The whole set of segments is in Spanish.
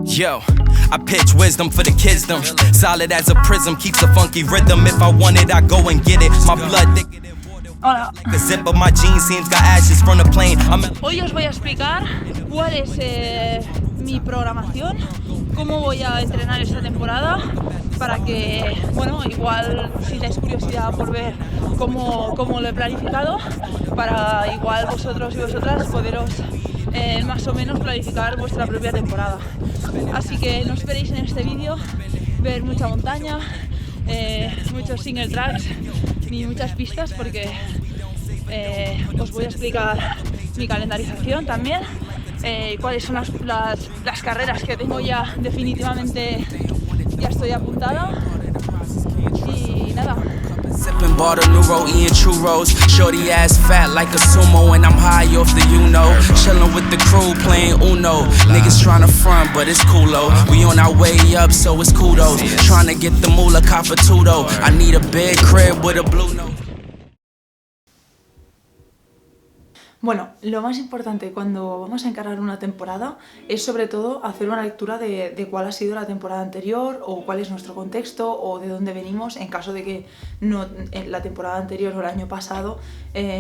Yo, I pitch wisdom for the kidsdom. Solid as a prism, keeps a funky rhythm. If I want it, I go and get it. My blood thicker than water. Hola. Like a zip of my jeans seams got ashes from the plane. Hoy os voy a explicar cuál es mi programación, cómo voy a entrenar esta temporada, para que, bueno, igual si tenéis curiosidad por ver cómo lo he planificado, para igual vosotros y vosotras poderos más o menos planificar vuestra propia temporada. Así que no esperéis en este vídeo ver mucha montaña, muchos single tracks ni muchas pistas, porque os voy a explicar mi calendarización también, cuáles son las carreras que tengo ya definitivamente, ya estoy apuntada, y nada. Sipping bought a new roll, eating churros. Shorty ass fat like a sumo, and I'm high off the Chillin' with the crew playing Uno. Niggas tryna front, but it's coolo. We on our way up, so it's kudos. Tryna get the moolah cafetudo. I need a big crib with a blue note. Bueno, lo más importante cuando vamos a encarar una temporada es sobre todo hacer una lectura de cuál ha sido la temporada anterior, o cuál es nuestro contexto, o de dónde venimos, en caso de que en la temporada anterior o el año pasado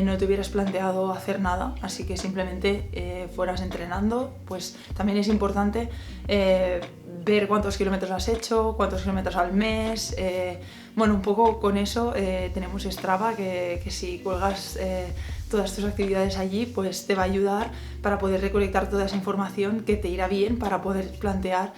no te hubieras planteado hacer nada, así que simplemente fueras entrenando. Pues también es importante ver cuántos kilómetros has hecho, cuántos kilómetros al mes. Bueno, un poco con eso tenemos Strava, que si cuelgas todas tus actividades allí, pues te va a ayudar para poder recolectar toda esa información que te irá bien para poder plantear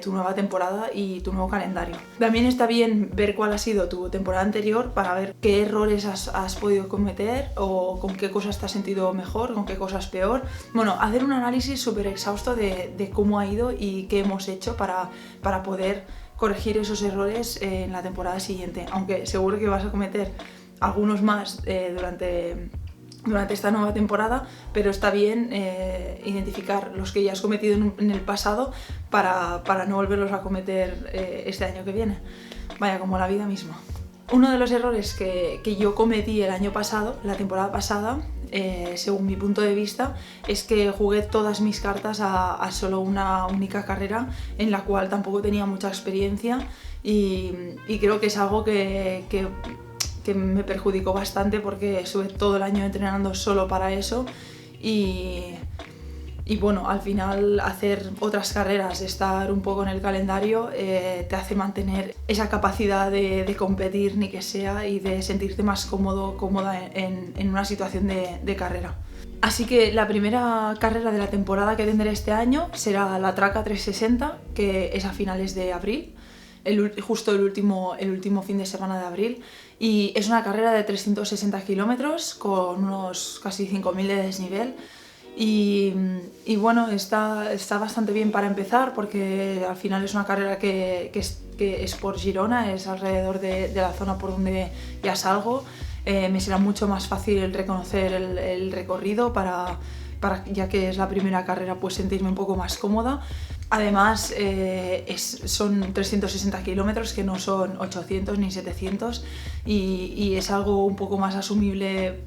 tu nueva temporada y tu nuevo calendario. También está bien ver cuál ha sido tu temporada anterior para ver qué errores has podido cometer, o con qué cosas te has sentido mejor, con qué cosas peor. Bueno, hacer un análisis súper exhausto de cómo ha ido y qué hemos hecho para poder corregir esos errores en la temporada siguiente, aunque seguro que vas a cometer algunos más durante esta nueva temporada, pero está bien identificar los que ya has cometido en el pasado para no volverlos a cometer este año que viene. Vaya, como la vida misma. Uno de los errores que yo cometí el año pasado, la temporada pasada, según mi punto de vista, es que jugué todas mis cartas a solo una única carrera, en la cual tampoco tenía mucha experiencia, y creo que es algo que me perjudicó bastante, porque estuve todo el año entrenando solo para eso, y bueno, al final hacer otras carreras, estar un poco en el calendario, te hace mantener esa capacidad de competir, ni que sea, y de sentirte más cómoda en una situación de carrera. Así que la primera carrera de la temporada que tendré este año será la Traca 360, que es a finales de abril, justo el último fin de semana de abril, y es una carrera de 360 kilómetros con unos casi 5.000 de desnivel, y bueno, está bastante bien para empezar, porque al final es una carrera que es por Girona, es alrededor de la zona por donde ya salgo. Me será mucho más fácil reconocer el recorrido ya que es la primera carrera, pues sentirme un poco más cómoda. Además, son 360 kilómetros, que no son 800 ni 700, y es algo un poco más asumible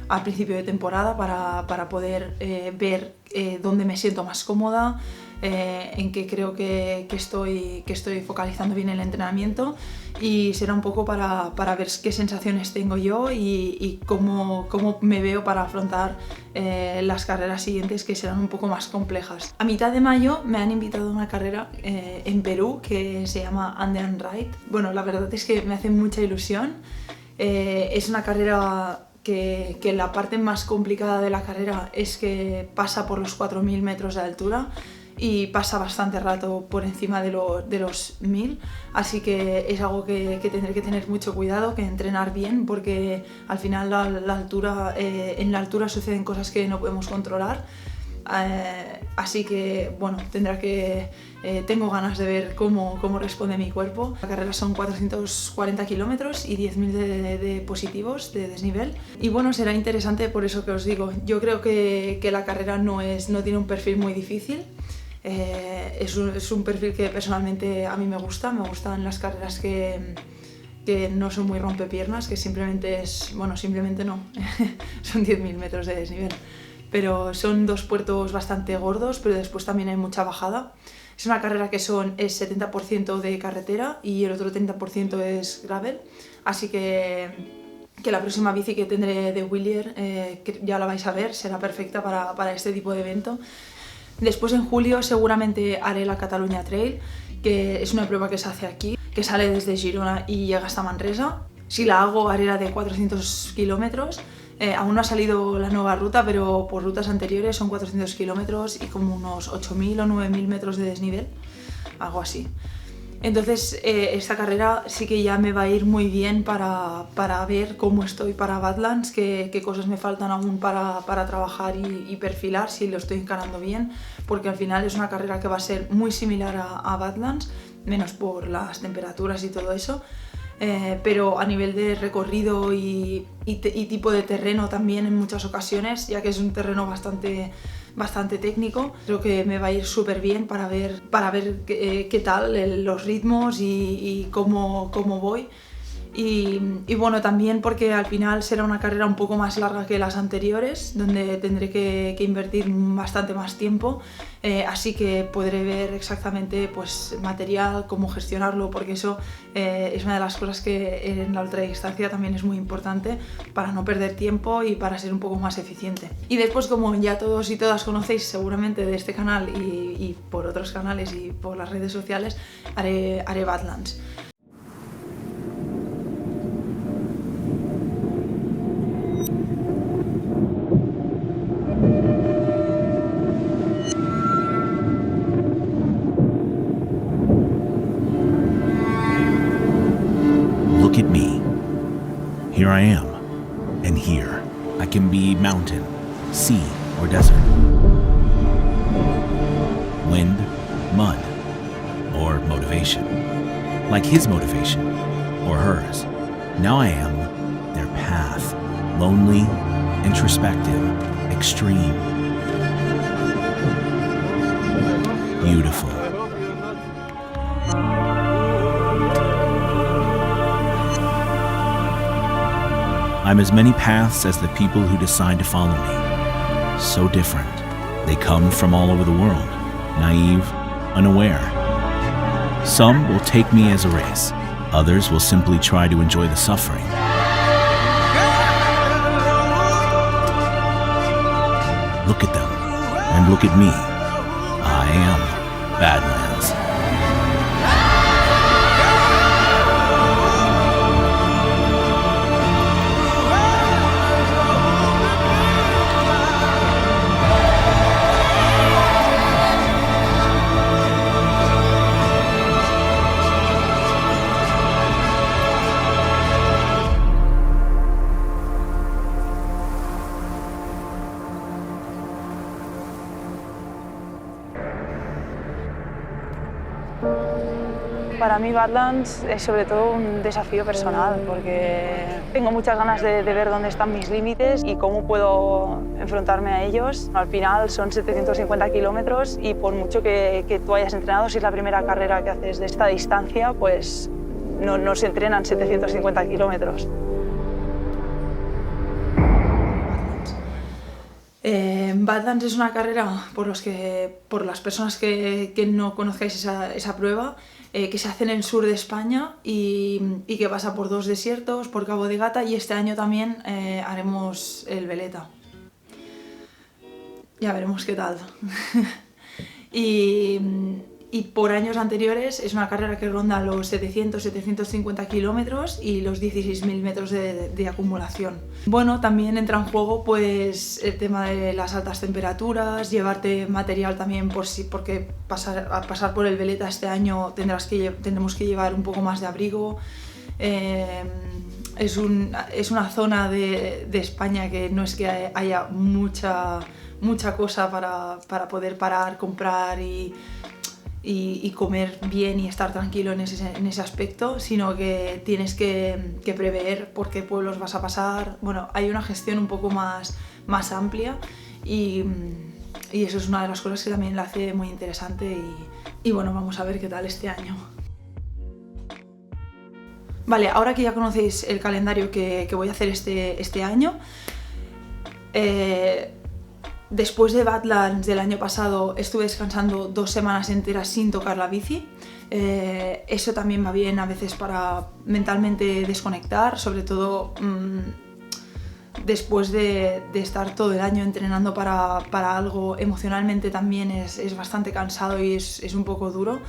al principio de temporada para poder ver dónde me siento más cómoda, en qué creo que estoy focalizando bien el entrenamiento, y será un poco para ver qué sensaciones tengo yo y cómo me veo para afrontar las carreras siguientes, que serán un poco más complejas. A mitad de mayo me han invitado a una carrera en Perú que se llama Andean Ride. Bueno, la verdad es que me hace mucha ilusión. Es una carrera que la parte más complicada de la carrera es que pasa por los 4.000 metros de altura, y pasa bastante rato por encima de los 1.000, así que es algo que tendré que tener mucho cuidado, que entrenar bien, porque al final en la altura suceden cosas que no podemos controlar. Así que bueno, tengo ganas de ver cómo responde mi cuerpo. La carrera son 440 kilómetros y 10.000 de positivos de desnivel, y bueno, será interesante por eso que os digo. Yo creo que la carrera no tiene un perfil muy difícil. Es un perfil que personalmente a mí me gustan las carreras que no son muy rompepiernas, que simplemente son 10.000 metros de desnivel. pero son 2 puertos bastante gordos, pero después también hay mucha bajada. Es una carrera que es 70% de carretera y el otro 30% es gravel, así que la próxima bici que tendré de Willier, que ya la vais a ver, será perfecta para este tipo de evento. Después en julio seguramente haré la Catalunya Trail, que es una prueba que se hace aquí, que sale desde Girona y llega hasta Manresa. Si la hago haré la de 400 kilómetros. Aún no ha salido la nueva ruta, pero por rutas anteriores son 400 kilómetros y como unos 8.000 o 9.000 metros de desnivel, algo así. Entonces esta carrera sí que ya me va a ir muy bien para ver cómo estoy para Badlands, qué cosas me faltan aún para trabajar y perfilar, si lo estoy encarando bien, porque al final es una carrera que va a ser muy similar a Badlands, menos por las temperaturas y todo eso. Pero a nivel de recorrido y tipo de terreno también en muchas ocasiones, ya que es un terreno bastante técnico, creo que me va a ir súper bien para ver qué tal los ritmos y cómo voy. Y bueno, también porque al final será una carrera un poco más larga que las anteriores, donde tendré que invertir bastante más tiempo, así que podré ver exactamente pues, material, cómo gestionarlo, porque eso es una de las cosas que en la ultradistancia también es muy importante para no perder tiempo y para ser un poco más eficiente. Y después, como ya todos y todas conocéis seguramente de este canal y por otros canales y por las redes sociales, haré Badlands. Look at me. Here I am. And here, I can be mountain, sea, or desert. Wind, mud, or motivation. Like his motivation, or hers. Now I am their path. Lonely, introspective, extreme. Beautiful. I'm as many paths as the people who decide to follow me. So different. They come from all over the world, naive, unaware. Some will take me as a race. Others will simply try to enjoy the suffering. Look at them, and look at me. I am Badlands. Para mí Badlands es sobre todo un desafío personal porque tengo muchas ganas de ver dónde están mis límites y cómo puedo enfrentarme a ellos. Al final son 750 kilómetros y por mucho que tú hayas entrenado, si es la primera carrera que haces de esta distancia, pues no se entrenan 750 kilómetros. Badlands es una carrera, por las personas que no conozcáis esa prueba, que se hace en el sur de España y que pasa por 2 desiertos, por Cabo de Gata, y este año también haremos el Veleta. Ya veremos qué tal. Y por años anteriores es una carrera que ronda los 700-750 kilómetros y los 16.000 metros de acumulación. Bueno, también entra en juego pues el tema de las altas temperaturas, llevarte material también porque al pasar por el Veleta este año tendremos que llevar un poco más de abrigo. Es una zona de España que no es que haya mucha cosa para poder parar, comprar y comer bien y estar tranquilo en ese aspecto, sino que tienes que prever por qué pueblos vas a pasar. Bueno, hay una gestión un poco más amplia y eso es una de las cosas que también la hace muy interesante y bueno, vamos a ver qué tal este año. Vale, ahora que ya conocéis el calendario que voy a hacer este año, Después de Badlands del año pasado estuve descansando 2 semanas enteras sin tocar la bici. Eso también va bien a veces para mentalmente desconectar, sobre todo después de estar todo el año entrenando para algo. Emocionalmente también es bastante cansado y es un poco duro,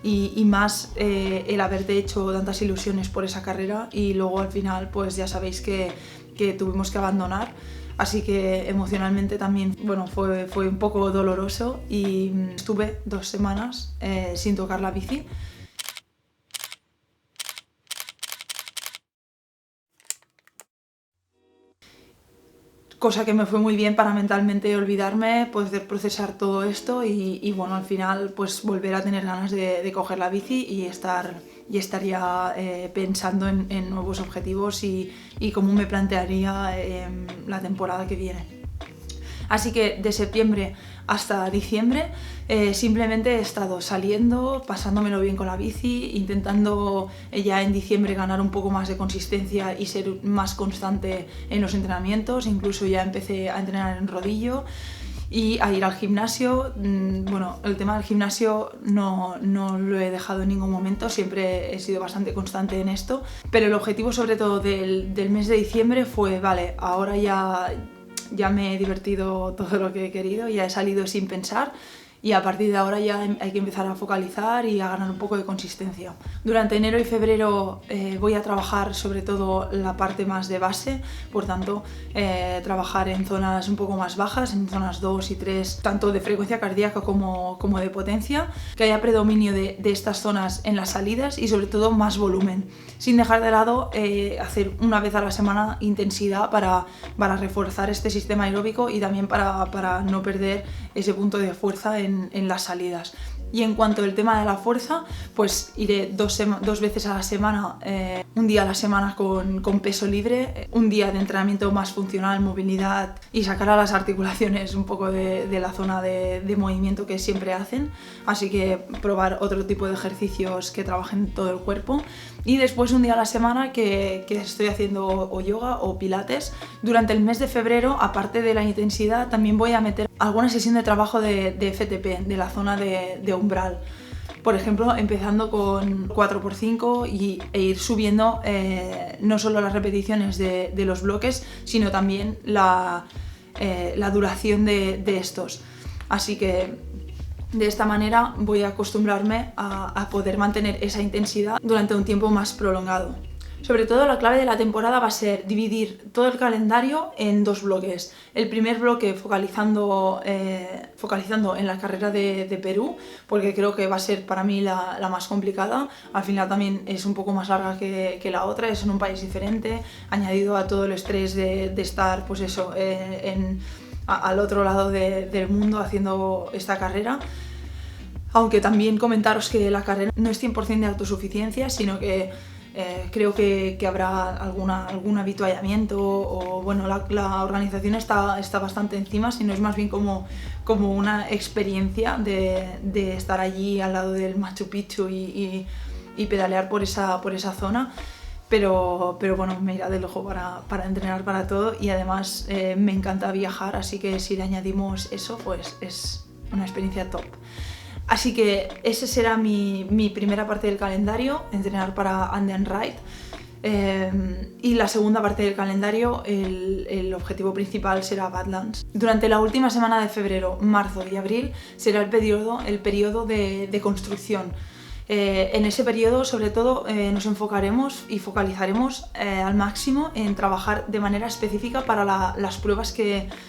y más el haberte hecho tantas ilusiones por esa carrera y luego al final pues ya sabéis que tuvimos que abandonar. Así que emocionalmente también, bueno, fue un poco doloroso y estuve 2 semanas sin tocar la bici. Cosa que me fue muy bien para mentalmente olvidarme, poder procesar todo esto y bueno, al final pues volver a tener ganas de coger la bici y estar ya pensando en nuevos objetivos y cómo me plantearía la temporada que viene. Así que de septiembre hasta diciembre simplemente he estado saliendo, pasándomelo bien con la bici, intentando ya en diciembre ganar un poco más de consistencia y ser más constante en los entrenamientos. Incluso ya empecé a entrenar en rodillo y a ir al gimnasio. Bueno, el tema del gimnasio no lo he dejado en ningún momento, siempre he sido bastante constante en esto, pero el objetivo sobre todo del mes de diciembre fue, vale, ahora ya me he divertido todo lo que he querido, ya he salido sin pensar y a partir de ahora ya hay que empezar a focalizar y a ganar un poco de consistencia. Durante enero y febrero voy a trabajar sobre todo la parte más de base, por tanto trabajar en zonas un poco más bajas, en zonas 2 y 3, tanto de frecuencia cardíaca como de potencia, que haya predominio de estas zonas en las salidas y sobre todo más volumen, sin dejar de lado hacer una vez a la semana intensidad para reforzar este sistema aeróbico y también para no perder ese punto de fuerza en las salidas. Y en cuanto al tema de la fuerza, pues iré 2 veces a la semana, un día a la semana con peso libre, un día de entrenamiento más funcional, movilidad y sacar a las articulaciones un poco de la zona de movimiento que siempre hacen, así que probar otro tipo de ejercicios que trabajen todo el cuerpo. Y después un día a la semana que estoy haciendo o yoga o pilates. Durante el mes de febrero, aparte de la intensidad, también voy a meter alguna sesión de trabajo de FTP, de la zona de umbral. Por ejemplo, empezando con 4x5 e ir subiendo no solo las repeticiones de los bloques, sino también la duración de estos. Así que de esta manera voy a acostumbrarme a poder mantener esa intensidad durante un tiempo más prolongado. Sobre todo la clave de la temporada va a ser dividir todo el calendario en 2 bloques. El primer bloque focalizando en la carrera de Perú, porque creo que va a ser para mí la más complicada. Al final también es un poco más larga que la otra, es en un país diferente, añadido a todo el estrés de estar pues eso, al otro lado del mundo haciendo esta carrera. Aunque también comentaros que la carrera no es 100% de autosuficiencia, sino que creo que habrá algún habituallamiento o bueno, la organización está bastante encima, sino es más bien como una experiencia de estar allí al lado del Machu Picchu y pedalear por esa zona. Pero bueno, me irá del ojo para entrenar para todo y además me encanta viajar, así que si le añadimos eso, pues es una experiencia top. Así que esa será mi primera parte del calendario, entrenar para Andean Ride. Y la segunda parte del calendario, el objetivo principal será Badlands. Durante la última semana de febrero, marzo y abril será el periodo de construcción. En ese periodo, sobre todo, nos enfocaremos y focalizaremos al máximo en trabajar de manera específica para las pruebas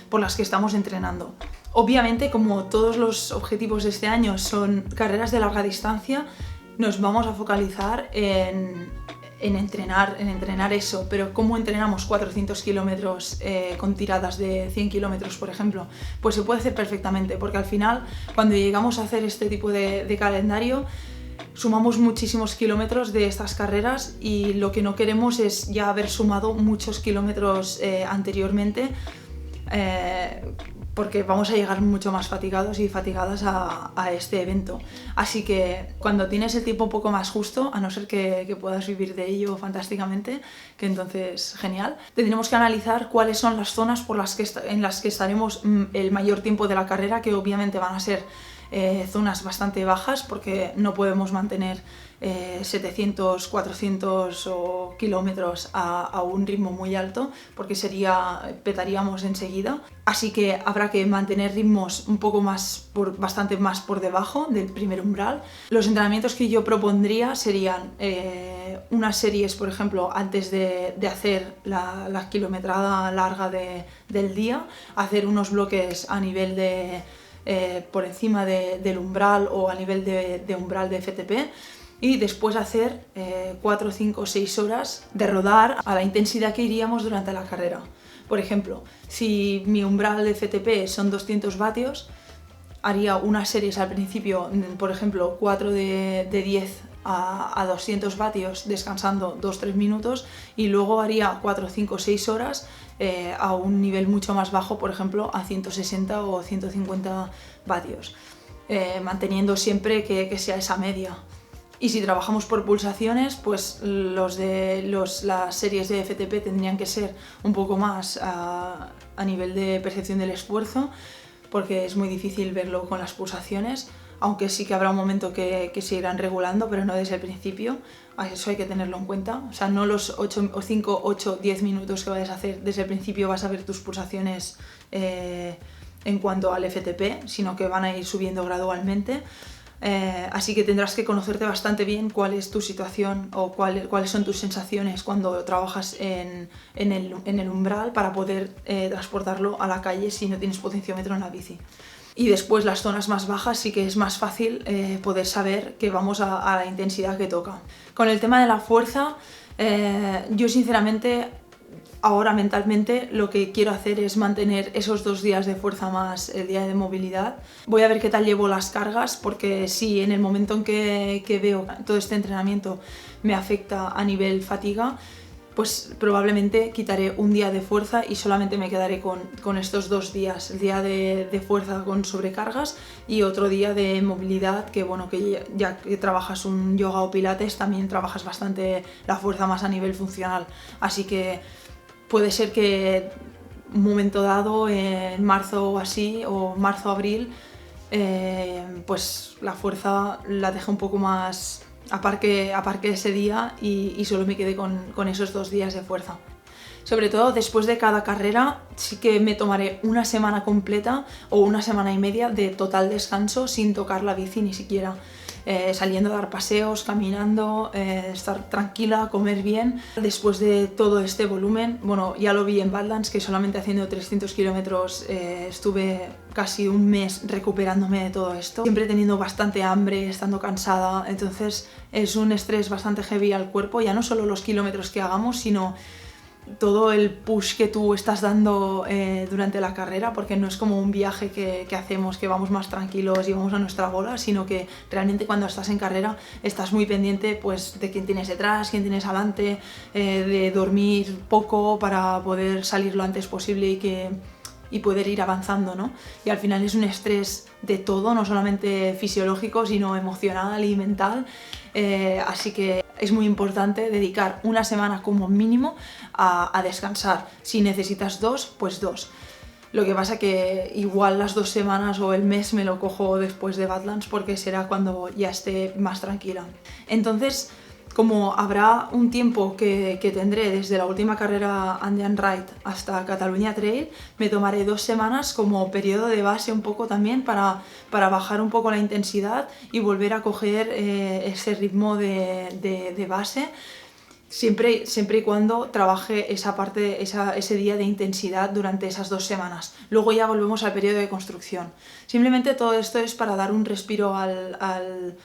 por las que estamos entrenando. Obviamente, como todos los objetivos de este año son carreras de larga distancia, nos vamos a focalizar en entrenar eso, pero ¿cómo entrenamos 400 kilómetros con tiradas de 100 kilómetros, por ejemplo? Pues se puede hacer perfectamente, porque al final, cuando llegamos a hacer este tipo de calendario, sumamos muchísimos kilómetros de estas carreras y lo que no queremos es ya haber sumado muchos kilómetros anteriormente porque vamos a llegar mucho más fatigados y fatigadas a este evento. Así que cuando tienes el tiempo un poco más justo, a no ser que puedas vivir de ello fantásticamente, que entonces genial, tendremos que analizar cuáles son las zonas en las que estaremos el mayor tiempo de la carrera, que obviamente van a ser zonas bastante bajas, porque no podemos mantener 700, 400 kilómetros a un ritmo muy alto, porque petaríamos enseguida. Así que habrá que mantener ritmos un poco bastante más por debajo del primer umbral. Los entrenamientos que yo propondría serían unas series, por ejemplo, antes de hacer la kilometrada larga del día, hacer unos bloques a nivel por encima del umbral o a nivel de umbral de FTP, y después hacer 4, 5, 6 horas de rodar a la intensidad que iríamos durante la carrera. Por ejemplo, si mi umbral de FTP son 200 vatios, haría unas series al principio, por ejemplo, 4 de 10 a 200 vatios, descansando 2-3 minutos, y luego haría 4, 5, 6 horas a un nivel mucho más bajo, por ejemplo, a 160 o 150 vatios, manteniendo siempre que sea esa media. Y si trabajamos por pulsaciones, pues las series de FTP tendrían que ser un poco más a nivel de percepción del esfuerzo, porque es muy difícil verlo con las pulsaciones, aunque sí que habrá un momento que se irán regulando, pero no desde el principio. Eso hay que tenerlo en cuenta. O sea, no los 5, 8, 10 minutos que vayas a hacer desde el principio vas a ver tus pulsaciones en cuanto al FTP, sino que van a ir subiendo gradualmente. Así que tendrás que conocerte bastante bien cuál es tu situación o cuáles son tus sensaciones cuando trabajas en el umbral, para poder transportarlo a la calle si no tienes potenciómetro en la bici. Y después las zonas más bajas sí que es más fácil poder saber que vamos a la intensidad que toca. Con el tema de la fuerza, yo sinceramente ahora mentalmente lo que quiero hacer es mantener esos 2 días de fuerza más el día de movilidad. Voy a ver qué tal llevo las cargas, porque si en el momento en que veo todo este entrenamiento me afecta a nivel fatiga, pues probablemente quitaré un día de fuerza y solamente me quedaré con estos 2 días, el día de fuerza con sobrecargas y otro día de movilidad, que bueno, que ya que trabajas un yoga o pilates también trabajas bastante la fuerza más a nivel funcional, así que puede ser que un momento dado, en marzo o así, o marzo-abril, pues la fuerza la deje un poco más aparque ese día y solo me quedé con esos 2 días de fuerza. Sobre todo después de cada carrera sí que me tomaré una semana completa o una semana y media de total descanso sin tocar la bici ni siquiera. Saliendo a dar paseos, caminando, estar tranquila, comer bien. Después de todo este volumen, bueno, ya lo vi en Badlands, que solamente haciendo 300 kilómetros estuve casi un mes recuperándome de todo esto. Siempre teniendo bastante hambre, estando cansada, entonces es un estrés bastante heavy al cuerpo, ya no solo los kilómetros que hagamos, sino todo el push que tú estás dando durante la carrera, porque no es como un viaje que hacemos, que vamos más tranquilos y vamos a nuestra bola, sino que realmente cuando estás en carrera estás muy pendiente pues de quién tienes detrás, quién tienes adelante, de dormir poco para poder salir lo antes posible y poder ir avanzando, ¿no? Y al final es un estrés de todo, no solamente fisiológico, sino emocional y mental, así que es muy importante dedicar una semana como mínimo a descansar. Si necesitas 2, pues 2. Lo que pasa que igual las 2 semanas o el mes me lo cojo después de Badlands, porque será cuando ya esté más tranquila. Entonces, como habrá un tiempo que tendré desde la última carrera Andean Ride hasta Catalunya Trail, me tomaré 2 semanas como periodo de base un poco también para bajar un poco la intensidad y volver a coger ese ritmo de base, siempre y cuando trabaje esa parte, ese día de intensidad durante esas 2 semanas. Luego ya volvemos al periodo de construcción. Simplemente todo esto es para dar un respiro al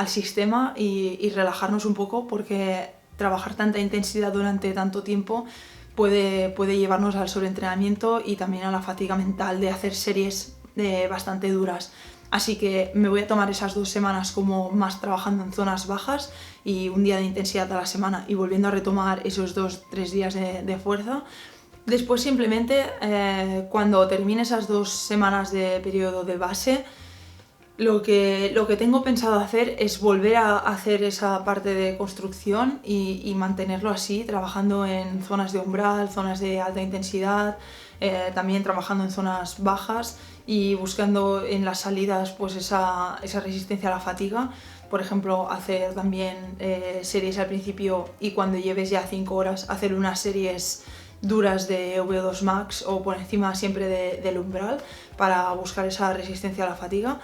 sistema y relajarnos un poco, porque trabajar tanta intensidad durante tanto tiempo puede llevarnos al sobreentrenamiento y también a la fatiga mental de hacer series bastante duras. Así que me voy a tomar esas 2 semanas como más trabajando en zonas bajas y un día de intensidad a la semana y volviendo a retomar esos 2-3 días de fuerza. Después simplemente cuando termine esas 2 semanas de periodo de base, lo que tengo pensado hacer es volver a hacer esa parte de construcción y mantenerlo así, trabajando en zonas de umbral, zonas de alta intensidad, también trabajando en zonas bajas y buscando en las salidas pues esa resistencia a la fatiga. Por ejemplo, hacer también series al principio y cuando lleves ya 5 horas, hacer unas series duras de VO2 max o por encima siempre del umbral para buscar esa resistencia a la fatiga.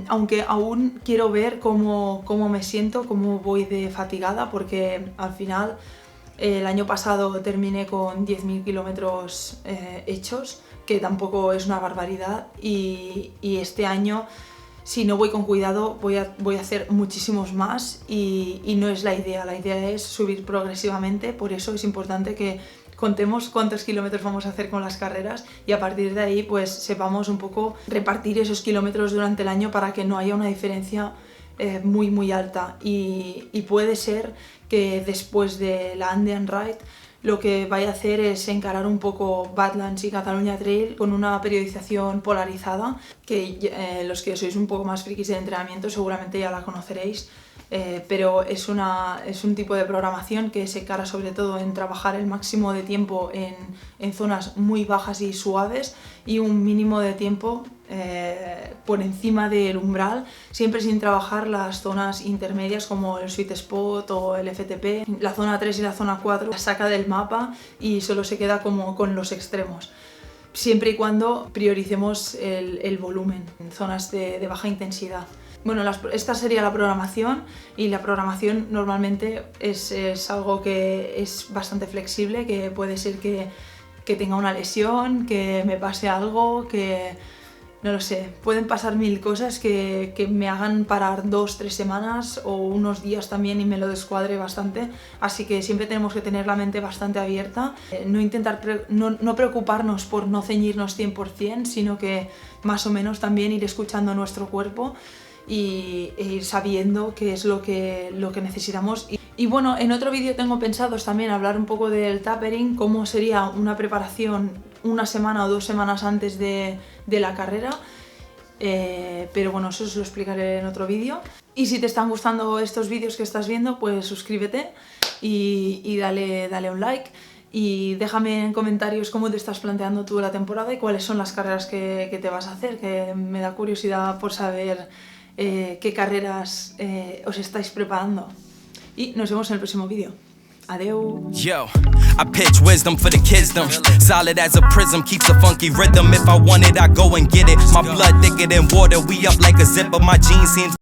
Aunque aún quiero ver cómo me siento, cómo voy de fatigada, porque al final el año pasado terminé con 10.000 kilómetros hechos, que tampoco es una barbaridad, y este año, si no voy con cuidado, voy a hacer muchísimos más y no es la idea es subir progresivamente. Por eso es importante que contemos cuántos kilómetros vamos a hacer con las carreras y a partir de ahí pues sepamos un poco repartir esos kilómetros durante el año para que no haya una diferencia muy alta y puede ser que después de la Andean Ride lo que vaya a hacer es encarar un poco Badlands y Catalunya Trail con una periodización polarizada, que los que sois un poco más frikis de entrenamiento seguramente ya la conoceréis, pero es un tipo de programación que se encara sobre todo en trabajar el máximo de tiempo en zonas muy bajas y suaves y un mínimo de tiempo por encima del umbral, siempre sin trabajar las zonas intermedias como el sweet spot o el FTP. La zona 3 y la zona 4 la saca del mapa y solo se queda como con los extremos, siempre y cuando prioricemos el volumen en zonas de baja intensidad. Bueno, esta sería la programación y la programación normalmente es algo que es bastante flexible, que puede ser que tenga una lesión, que me pase algo, que no lo sé, pueden pasar 1000 cosas que me hagan parar 2-3 semanas o unos días también y me lo descuadre bastante, así que siempre tenemos que tener la mente bastante abierta, no preocuparnos por no ceñirnos 100%, sino que más o menos también ir escuchando nuestro cuerpo e ir sabiendo qué es lo que necesitamos. Y bueno, en otro vídeo tengo pensado también hablar un poco del tapering, cómo sería una preparación 1 semana o 2 semanas antes de la carrera, pero bueno, eso os lo explicaré en otro vídeo. Y si te están gustando estos vídeos que estás viendo, pues suscríbete y dale un like. Y déjame en comentarios cómo te estás planteando tú la temporada y cuáles son las carreras que te vas a hacer, que me da curiosidad por saber qué carreras os estáis preparando. Y nos vemos en el próximo vídeo. Adeu. Yo, I pitch wisdom for the kidsdom. Solid as a prism, keeps a funky rhythm. If I want it, I go and get it. My blood thicker than water, we up like a zipper. My jeans seem